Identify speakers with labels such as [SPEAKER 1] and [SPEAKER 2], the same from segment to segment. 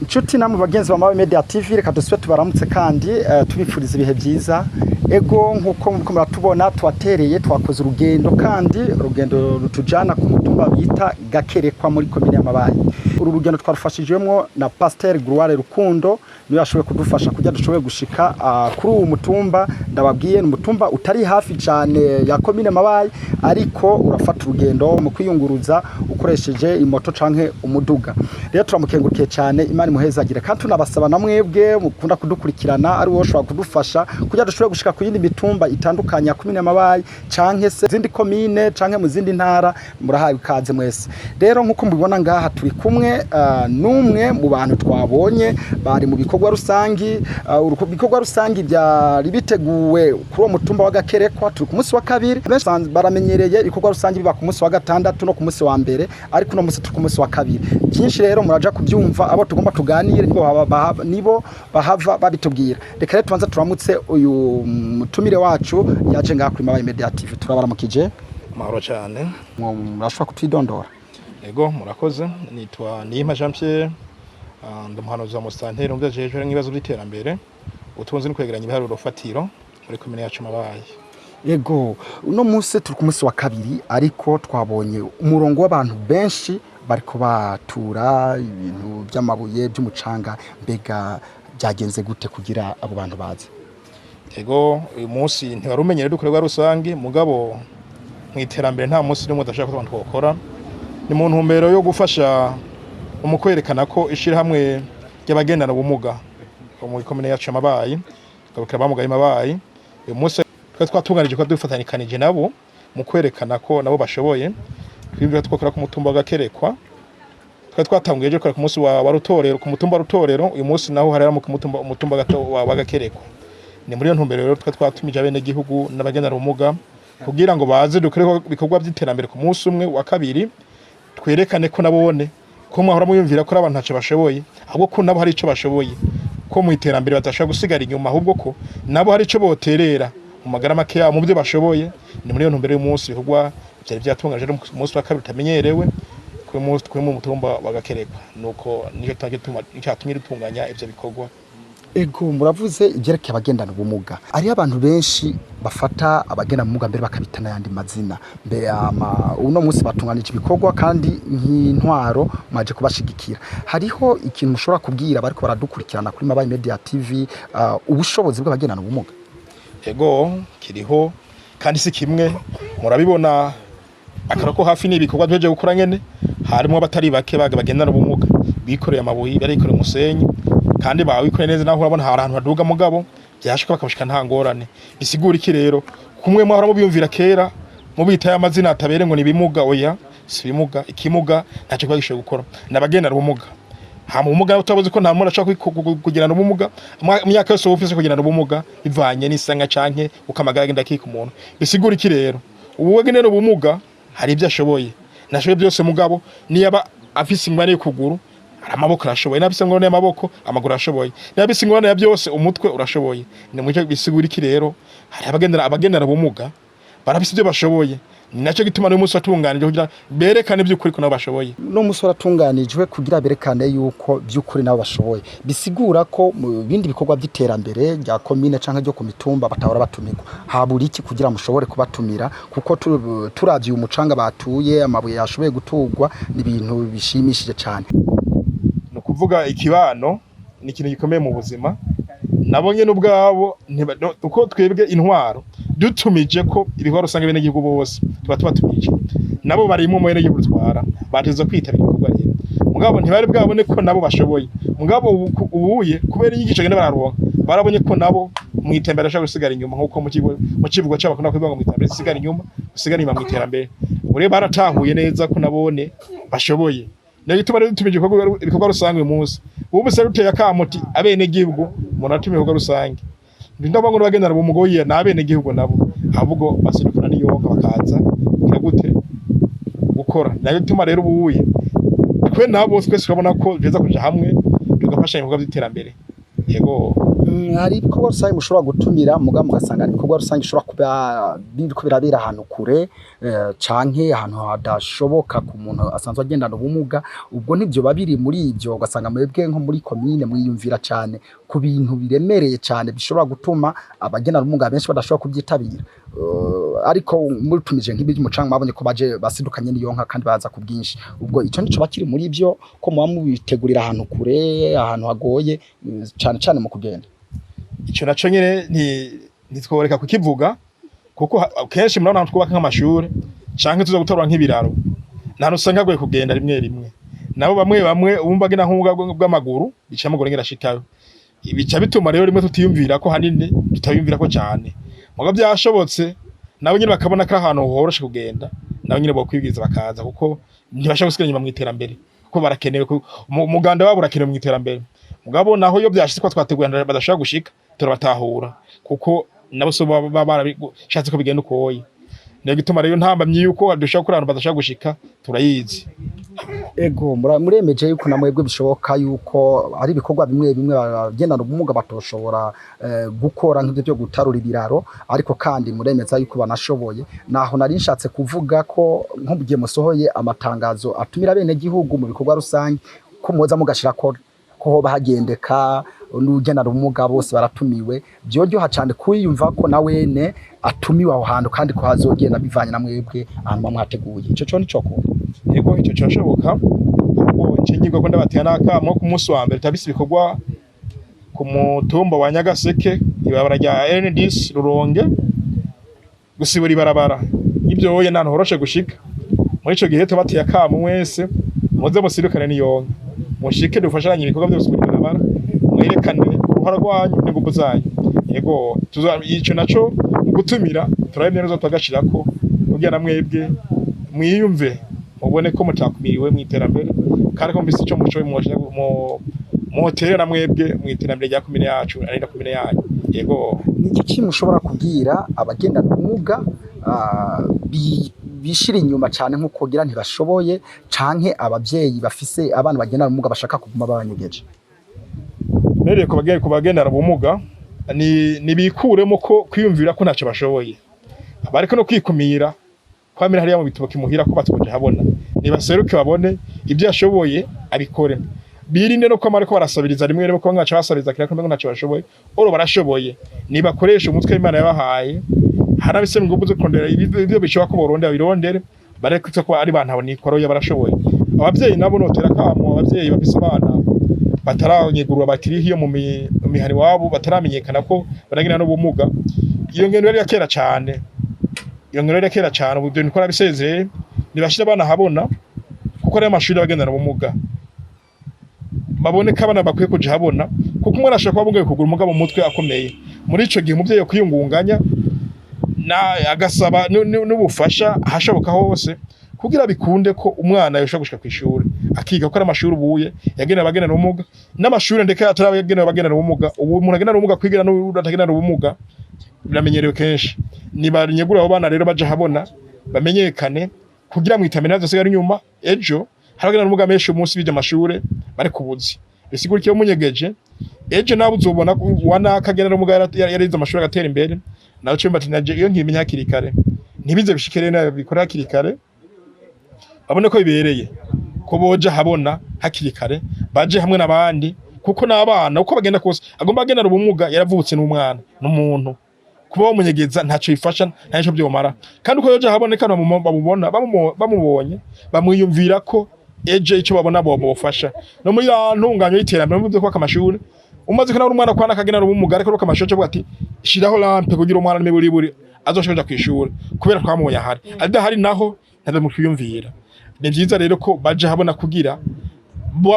[SPEAKER 1] Inshuti namwe bagenzi ba Mabayi Media TV reka dusubire tubaramutse kandi tubipfuriza ibihe byiza. Ego nkuko muratubona twatereye twakoze urugendo kandi urugendo rutujana ku mutumba bita Gakerekwa muri komine ya Mabayi. Uru rugendo twarufashijwemo na Pasteur Uwaserukiye niyo yashoboye kudufasha kujya dushoboye gushika kuri uwo mutumba. Ndababwiye ni umutumba utari hafi cyane ya komine Mabayi ariko urafata urugendo mu kwiyunguruza ukoresheje imoto canke umuduga. Rero turamukengurukiye cyane Imana muhezagire kandi tunabasaba namwebwe mukunda kudukurikirana ari wo shobora kudufasha kujya dushoboye gushika ku yindi mitumba itandukanye ya komine Mabayi canke se zindi komine canke mu zindi ntara murahaye ikaze mwese. Rero nkuko mubibona ngaha turi kumwe numwe mu bantu twabonye bari mu bikorwa rusangi. Bikorwa rusangi byari biteguwe kuri uwo mutumba wa Gakerekwa turi ku munsi wa kabiri. Baramenyereye ibikorwa rusangi biba ku munsi wa gatandatu no ku munsi wa mbere ariko no munsi turi ku munsi wa kabiri. Byinshi rero muraja kubyumva abo tugomba tuganire nibo bahava babitubwira. Reka rero tubanza turamutse uyu mutumire wacu yaje ngaha kuri Mabayi Media TV. Turabaramukije.
[SPEAKER 2] Mahoro cyane.
[SPEAKER 1] Murashobora kutwidondora?
[SPEAKER 2] Ego murakoze. Nitwa Niyima Jean Pierre. Ndumuhanuzi wa Musitanteri umvyajeje n'ibibazo by'iterambere. Utunze ni kwegeranya ibiharuro fatiro muri komine yacu Mabayi.
[SPEAKER 1] Ego uno munsi turi ku munsi wa kabiri ariko twabonye umurongo w'abantu benshi bariko batura ibintu by'amabuye by'umucanga. Mbega byagenze gute kugira abo bantu baze?
[SPEAKER 2] Ego uyu munsi ntibarumenyere dukorwa rusangi mugabo mwiterambere nta munsi rimwe udashaka ko abantu bakora. Ni mu ntumbero yo gufasha umukwerekana ko ishira hamwe y'abagendana ubumuga mu komine yacu Mabayi gabukira bamugaye Mabayi. Uyu munsi twatunganije ko dufatanikanije nabo mu kwerekana ko nabo bashoboye. Twibwira twakora ku mutumba wa Gakerekwa twatanguye je ku munsi wa rutorero ku mutumba rutorero. Uyu munsi naho harera mu mutumba gato wa Gakerekwa. Ni muri yo ntumbero rero twatumije abene gihugu n'abagendana ubumuga kugira ngo baze dukore bikorwa by'iterambere ku munsi umwe wa kabiri. Twerekane ko nabone ko mwahora muyumvira ko abantu ntace bashoboye ahubwo ko nabo hari ico bashoboye, ko mu iterambere batashaka gusigara inyuma ahubwo ko nabo hari ico boterera mu magara make ya mu byo bashoboye. Ni muri yo ntumbero y'umunsi bikorwa byari byatungaje mu munsi wa kabiri utamenyerewe ku munsi mu mutumba wa Gakerekwa. Nuko niyo cyatumye dutunganya ivyo bikorwa.
[SPEAKER 1] Ego muravuze ibyerekeye abagendana ubumuga. Ari abantu benshi bafata abagendana ubumuga mbere bakabitana yandi mazina. Uno munsi batunganije ibikorwa kandi nk'intwaro maje kubashigikira. Hariho ikintu mushobora kubwira bariko baradukurikirana kuri Mabayi Media TV ubushobozi bw'abagendana ubumuga?
[SPEAKER 2] Ego kiriho kandi si kimwe murabibona akarako hafi n'ibikorwa twaje gukora nyene harimo abatari bake bagendana ubumuga bikoreye amabuye barikoreye umusenyi kandi bawikoreye neza naho urabona hari ahantu haduga mugabo byashika bakabashika nta ngorane. Bisigura iki rero kumwe mwahora mu biyumvira kera mu bita y'amazina atabere ngo ni bimuga oya si bimuga ikimuga ntacyo kwagishoye gukora n'abagendana ubumuga. Ha mu bumuga utabuze ko nta muntu ashaka kugirana ubumuga myaka yose ufise kugirana ubumuga bivanye n'isanga canke ukamagara genda kika umuntu. Bisigura iki rero ubu wegenera ubumuga hari ibyo ashoboye nashoboye byose mugabo niyaba afise ingwane y'ukuguru amaboko arashoboye nabise ngone y'amaboko amaguru arashoboye nabise ingwane ya byose umutwe urashoboye. Ni mucyo bisigura iki rero hari abagendana ubumuga barafise ibyo bashoboye. Ni nacyo gituma no munsi watunganije kugira berekane by'ukuri ko nabo bashoboye.
[SPEAKER 1] No munsi waratunganijwe kugira berekane yuko by'ukuri nabo bashoboye. Bisigura ko mu bindi bikorwa by'iterambere rya komine canke ryo ku mitumba batahora batumirwa. Haburi iki kugira mushobore kubatumira kuko turavye umucanga batuye amabuye yashoboye gutugwa ni ibintu bishimishije cyane.
[SPEAKER 2] No kuvuga ikibano ni ikintu gikomeye mu buzima. Nabonye n'ubwabo uko twebwe intwaro dutumije ko ibikorwa rusange bene gihugu bose tubatumije nabo bari mu mwene gihugu twara bateze kwitabira ibikorwa rero mugabo ntibari bwabone ko nabo bashoboye mugabo ubuye kubera inyigisho gene bararonka barabonye ko nabo mu itembera ashaka gusigara inyuma nkuko mu kivugo cy'abakunda kwibanga mu itembera sigara inyuma mu iterambere. Ure baratahuye neza ko nabone bashoboye. Niyo gituma rero dutumije ibikorwa rusange uyu munsi. Uwaserukiye akamuti abene gihugu munatumye ibikorwa rusange. Ndabanga ngo bagendana ubumuga oya n'abene gihugu nabo ahubwo basidukana n'iyonka bakaza gute gukora. Nayo gituma rero ubuye twe nabo twese urabona ko beza kuja hamwe tugafasha ibikorwa by'iterambere. Yego
[SPEAKER 1] hari ibikorwa rusange mushobora gutumira muga mugasanga ibikorwa rusange bishobora kuba biriko birabera ahantu kure canke ahantu hadashoboka ku muntu asanzwe agendana ubumuga, ubwo nivyo babiri muri ivyo ugasanga mwebwe nko muri komine mwiyumvira cane ku bintu biremereye cane bishobora gutuma abagendana ubumuga benshi badashobora kubyitabira. Ariko mutumije nk'ibi by'umucanga mwabonye ko baje basidukanye niyo nka kandi baza ku bwinshi, ubwo ico nico bakiri muri ivyo ko muba mubitegurira ahantu kure ahantu hagoye cane cane mu kugenda.
[SPEAKER 2] Ico naco nyene ntitworeka kukivuga kuko kenshi murabona twubaka nk'amashuri canke tuza gutorwa nk'ibiraro nta nusanga agoye kugenda rimwe rimwe, nabo bamwe ubumva gena nk'ubumuga bw'amaguru bica mugore ngirashikayo, bica bituma rero rimwe tutiyumvira ko hanini tutayumvira ko cyane muga byashobotse nabo nyine bakabona ko ahantu horoshe kugenda nabo nyine bo kwibwiza bakaza kuko ntibasha gusigara nyuma mu iterambere kuko barakenewe umuganda wabo urakenewe mu iterambere. Mugabo naho yo byashitse ko twategurana badashaka gushika turabatahura kuko nabo so baba barashatse ko bigenda ukoye, niyo gituma rero ntambamye yuko dushaka kurana badashaka gushika turayizi.
[SPEAKER 1] Ego muremeje yuko namwebwe bishoboka yuko ari ibikorwa bimwe bagendana ubumuga batoshobora gukora nk'ibyo byo gutarura ibiraro, ariko kandi muremeza yuko banashoboye. Naho nari nshatse kuvuga ko nko mugiye musohoye amatangazo atumira bene gihugu mu bikorwa rusange ko muza mugashira ko hoba hagendeka n'ugendana ubumuga bose baratumiwe, byoryoha cyane kwiyumva ko nawene atumiwe aho hantu kandi ko hazogenda bivanye na mwebwe ahantu mwateguye. Ico cyo nico ko
[SPEAKER 2] yego icyo cyashoboka ubwo ncengirwa ko ndabatera nakamo ku munsi wa mbere tabisi bikorwa ku mutumba wa Nyagaseke ibabara rya NDS Ruronge gusibura ibarabara ibyo woye nta horoshe gushika. Muri ico gihe tubateye akamo wese muze musirukane niyo mushike dufashanye ibikorwa byose muri barabara mwerekane uruhara rwanyu n'ingufu zanyu. Yego ico naco gutumira turabye neza twagashirako kugira na mwebwe mwiyumve mubone ko mutakumiriwe mu iterambere kandi ko mbisi ico muco mu hotel na mwebwe mu iterambere rya komine yacu ari na komine yanyu. Yego
[SPEAKER 1] niki kimwe ushobora kubwira abagendana ubumuga bishira inyuma cyane nko kugira ntibashoboye canke abavyeyi bafise abana bagendana ubumuga bashaka kuguma babanyegeje?
[SPEAKER 2] Nereye ku bagendana ubumuga ni bikuremo ko kwiyumvira ko ntacyo bashoboye, bariko no kwikumira kwamira hariya mu bitubo kimuhira ko batwoje habona nibaseruke babone ibyo yashoboye abikore, birinde no kwamara ko barasabiriza rimwe rero ko ngaca basabiriza kira ko ntacyo bashoboye oro barashoboye nibakoresha umutwe Imana yabahaye harabise ngubu zo kondera ibyo bishobora ko boronde abirondere barekutse ko ari bantu nikoro barashoboye. Abavyeyi nabo notera kamo abavyeyi bafise abana bataranyegurwa bakiri hiyo mu mihani wabo bataramenyekana ko baragina no bumuga, iyo ngendo yari yakera cyane, iyo ngendo yari yakera cyane ubu byo nikora bisezeye nibashira abana habona kuko ari amashuri abagendana ubumuga baboneka abana bakwiye kuja habona kuko umwana ashaka kuba kugura umugabo mu mutwe akomeye. Muri ico gihe umuvyeyi kwiyungunganya na agasaba n'ubufasha hashoboka hose kugira bikunde ko umwana yosha gushika kwishuri akiga ko ari amashuri ubuye yagenera abagendana ubumuga n'amashuri ndeka atarabagenera abagendana ubumuga. Ubu umuntu agendana ubumuga kwigira n'utagendana ubumuga biramenyerewe kenshi, nibanyegura abo bana rero baje habona bamenyekane kugira mu itamena zose nyuma ejo haragendana ubumuga menshi umunsi bije amashuri bari kubuzi bisigurikiye umunyegeje ejo nabo uzobona wana kagendana ubumuga yarize amashuri agatera imbere naho cyo mbatinaje iyo nkimenya hakiri kare ntibize bishikere na bikora hakiri kare babone ko bibereye ko boje habona hakiri kare baje hamwe nabandi kuko nabana uko bagenda kose agomba agendana ubumuga yaravutse n'umwana n'umuntu kuba umunyegeza ntaco bifasha ntaco byomara kandi uko yoje haboneka bamubona bamubonye bamwiyumvira ko eje ico babona bo bofasha no muri ntunganya y'iterambere mu byo kwa kamashuri umaze kana umwana kwana kagendana ubumuga ariko kamashuri cyo bwati shiraho lampe kugira umwana n'imiburi azoshoja kwishura kubera twamubonye ahari adahari naho ntabe mu kwiyumvira. Ni byiza rero ko baje habona kugira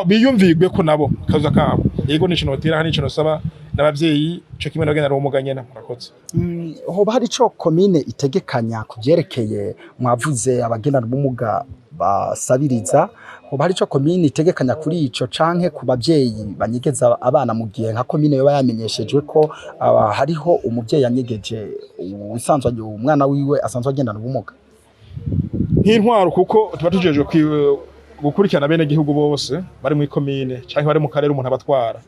[SPEAKER 2] biyumvigwe ko nabo kaza kabo. Yego nico notera hani nico saba n'abavyeyi cyo kimwe n'abagendana ubumuga nyene murakoze.
[SPEAKER 1] Hoba hari ico komine itegekanya kuvyerekeye mwavuze abagendana ubumuga basabiriza, hoba hari ico komine itegekanya kuri ico canke ku bavyeyi banyegeza abana mu gihe nka komine yoba yamenyeshejwe ko hariho umuvyeyi yanyegeje usanzwe umwana wiwe asanzwe agendana ubumuga? Nk'intwaro
[SPEAKER 2] kuko tuba tujejwe gukurikirana bene gihugu bose bari muri komine canke bari mu karere umuntu abatwara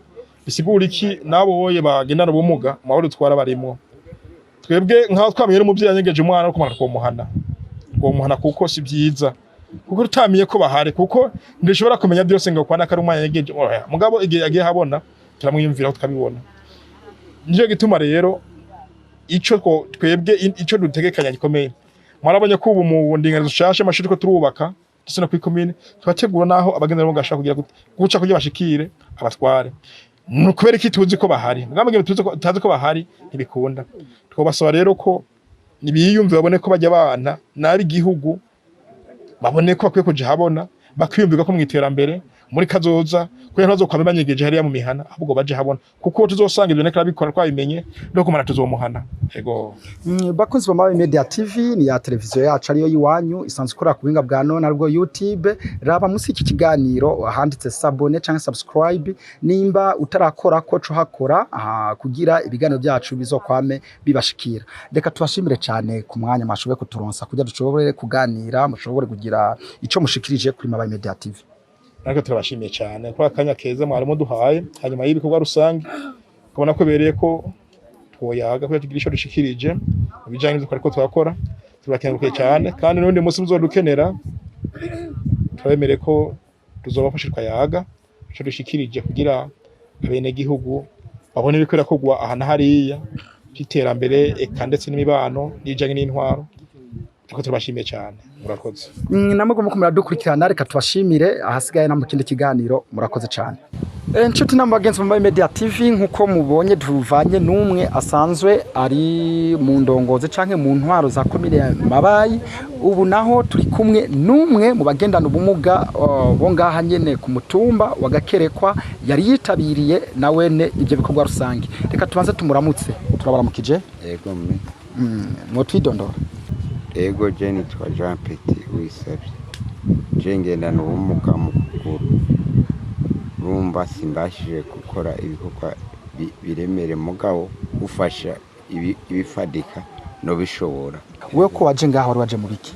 [SPEAKER 2] bisigura iki nabo boye bagendana ubumuga mahoro twara barimo twebwe nkaho twamenye n'umuvyeyi yanyegeje umwana ko muhana kuko si byiza kuko tutamiye ko bahari kuko ndishobora kumenya byose ngo kwana kari umwana yanyegeje mugabo igihe yagiye habona turamwiyumvira tukabibona niyo gituma rero twebwe ico dutegekanya gikomeye mwarabonye ko ubu mu ndinganizo shashe amashuri ko turubaka ndetse no kwikomine twategura naho abagendera mu gashaka kugira guca kugira bashikire abatware kubera iki tuzi ko bahari mugambwe tuzi ko bahari ntibikunda twobasaba rero ko nibiyumve babone ko bajya abana nabi igihugu babone ko bakwiye kuja habona bakwiyumvira ko mwiterambere muri kazoza kugira ntazo kwamenyegeje hariya mu mihana ahubwo baje habona kuko tuzosanga ibyo nekara bikora twabimenye no kumara tuzomuhana ego
[SPEAKER 1] bakunzi ba Mabayi Media TV ni ya televiziyo yacu ariyo yiwanyu isanzwe ikora ku binga bwa none aribwo YouTube raba musi iki kiganiro handitse sabone cyangwa subscribe nimba utarakora ko co hakora kugira ibiganiro byacu bizokwame bibashikira reka tubashimire cyane ku mwanya mashoboye kuturonsa kugira dushobore kuganira mushobore kugira ico mushikirije kuri Mabayi Media TV.
[SPEAKER 2] Ariko turabashimiye cyane kwa kanya keza mwarimo duhaye hanyuma y'ibikorwa rusangi kubona ko bereye ko twoyaga ko tugira isho dushikirije bijanye n'uko ariko twakora turakengurukiye cyane kandi n'undi munsi muzodukenera twemere ko tuzobafashirwa yaga ico dushikirije kugira abene gihugu babone ibikorera kugwa aha na hariya cyiterambere eka ndetse n'imibano n'ijanye n'intwaro Tuko turabashimiye cyane murakoze.
[SPEAKER 1] Namwe mukomera dukurikirana reka tubashimire ahasigaye namwe kindi kiganiro murakoze cyane. Nshuti n'abagenzi Mabayi Media TV nkuko mubonye tuvanye numwe asanzwe ari mu ndongoze canke mu ntwaro za komine ya Mabayi ubu naho turi kumwe numwe mu bagendana ubumuga bo ngaha nyene ku mutumba wa Gakerekwa yari yitabiriye nawene ibyo bikorwa rusangi. Reka tubanze tumuramutse turabaramukije.
[SPEAKER 3] Yego mwe.
[SPEAKER 1] Mutwidondora.
[SPEAKER 3] Ego Jenny twa Jean Petit Uwaserukiye. Jengendana ubumuga mu kuguru. Rumba simbashije gukora ibikorwa biremere mugabo ufasha ibifadika no bishobora.
[SPEAKER 1] Wewe ko waje ngaho wari waje mu biki?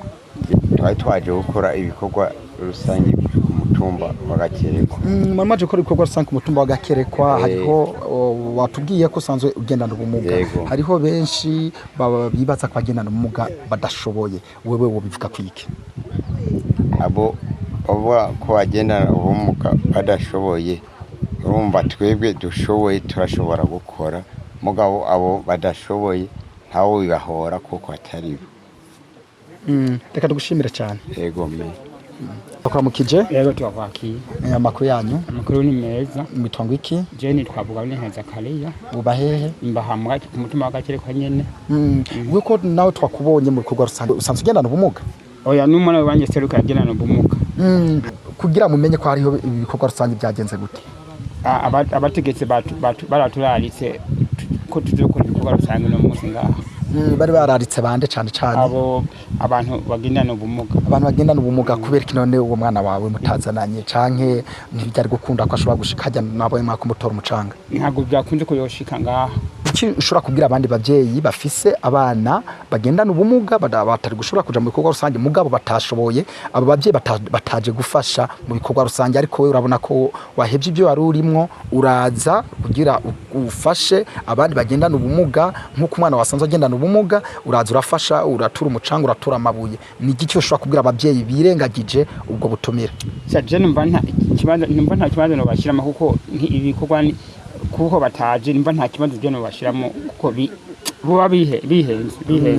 [SPEAKER 3] Twaje gukora ibikorwa rusangi ku mutumba wa Gakerekwa.
[SPEAKER 1] Mamaje gukora ibikorwa rusangi ku mutumba wa Gakerekwa hariho watubwiye ko sanzwe ugendana ubumuga. Hariho benshi bibaza ko bagendana ubumuga badashoboye. Wewe wobivuga kwiki?
[SPEAKER 3] Abo ko bagendana ubumuga badashoboye urumva twebwe dushoboye turashobora gukora mugabo abo badashoboye ntawo bibahora kuko atari bo.
[SPEAKER 1] Reka tugushimire cyane.
[SPEAKER 3] Yego me.
[SPEAKER 1] Bakuramukije?
[SPEAKER 4] Yego twakwaki.
[SPEAKER 1] Amakuru yanyu?
[SPEAKER 4] Amakuru ni meza.
[SPEAKER 1] Mitwango iki?
[SPEAKER 4] Jenny twavuga ni heza kariya.
[SPEAKER 1] Uba hehe?
[SPEAKER 4] Mbahamwa ku mutima wa Gakerekwa nyene.
[SPEAKER 1] Wewe ko nawe twakubonye mu bikorwa rusange usanzwe ugendana ubumuga?
[SPEAKER 4] Oya numwana wanje seruka agendana ubumuga.
[SPEAKER 1] Kugira mumenye ko hariho ibikorwa rusange byagenze gute?
[SPEAKER 4] Abategetse baraturaritse ko tuzokora ibikorwa rusange no munsi ngaha.
[SPEAKER 1] Bari bararitse bande cyane cyane
[SPEAKER 4] abo abantu bagendana ubumuga.
[SPEAKER 1] Abantu bagendana ubumuga kubera kinone uwo mwana wawe mutazananye canke ntibyari gukunda ko ashobora gushika hajya nabo mwaka umutora umucanga.
[SPEAKER 4] Ntago byakunze ko yoshika ngaha.
[SPEAKER 1] Iki ushobora kubwira abandi bavyeyi bafise abana bagendana ubumuga batari gushobora kuja mu bikorwa rusange mugabo batashoboye abo bavyeyi bataje gufasha mu bikorwa rusange ariko wewe urabona ko wahevye ibyo wari urimo uraza kugira ufashe abandi bagendana ubumuga nkuko umwana wasanzwe agendana ubumuga uraza urafasha uratura umucanga uratura amabuye ni iki ushobora kubwira abavyeyi birengagije ubwo butumira.
[SPEAKER 4] Je numva nta kibanza no bashiramo kuko ibikorwa kuko bataje nimba nta kibazo byo no bashiramo kuko buba bihenze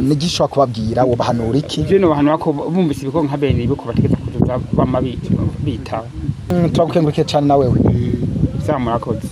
[SPEAKER 1] ni gishwa kubabwira wo bahanura iki
[SPEAKER 4] byo no bahanura ko bumvise ibiko nka bene ibiko bategeza kuzuza bamabita
[SPEAKER 1] turagukengurukiye cyane na wewe
[SPEAKER 4] murakoze.